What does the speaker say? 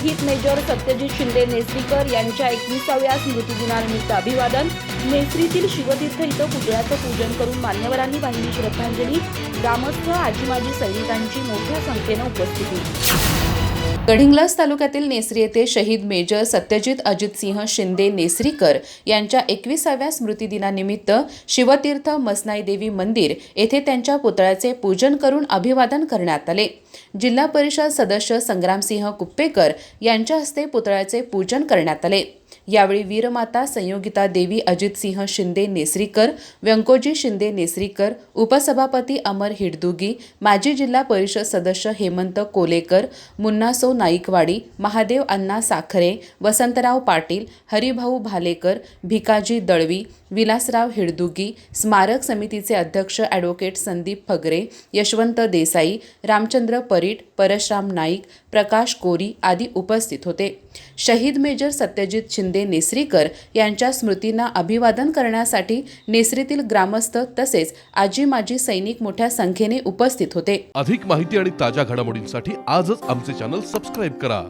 शहीद मेजर सत्यजित शिंदे नेसरीकर यांच्या 21व्या स्मृतिदिनानिमित्त अभिवादन। नेसरीतील शिवतीर्थ इथं पुतळ्याचं पूजन करून मान्यवरांनी वाहिली श्रद्धांजली। ग्रामस्थ आजी माजी सैनिकांची मोठ्या संख्येने उपस्थिती। गडिंग्लज तालुक्यातील नेसरी येथे शहीद मेजर सत्यजित अजितसिंह शिंदे नेसरीकर यांच्या 21व्या स्मृतिदिनानिमित्त शिवतीर्थ मसनाई देवी मंदिर येथे त्यांच्या पुतळ्याचे पूजन करून अभिवादन करण्यात आले। जिल्हा परिषद सदस्य संग्रामसिंह कुप्पेकर यांच्या हस्ते पुतळ्याचे पूजन करण्यात आले। यावेळी वीरमाता संयोगिता देवी अजितसिंह शिंदे नेसरीकर, व्यंकोजी शिंदे नेसरीकर, उपसभापती अमर हिडदुगी, माजी जिल्हा परिषद सदस्य हेमंत कोलेकर, मुन्नासो नाईकवाडी, महादेव अण्णा साखरे, वसंतराव पाटील, हरिभाऊ भालेकर, भिकाजी दळवी, विलासराव हिडदुगी, स्मारक समितीचे अध्यक्ष ॲडव्होकेट संदीप फगरे, यशवंत देसाई, रामचंद्र परीट, परशराम नाईक, प्रकाश कोरी आदी उपस्थित होते। शहीद मेजर सत्यजित शिंदे नेसरीकर यांच्या स्मृतींना अभिवादन करण्यासाठी नेसरीतील ग्रामस्थ तसेच आजी माजी सैनिक मोठ्या संख्येने उपस्थित होते। अधिक माहिती आणि ताज्या घडामोडींसाठी आजच आमचे चॅनल सबस्क्राइब करा।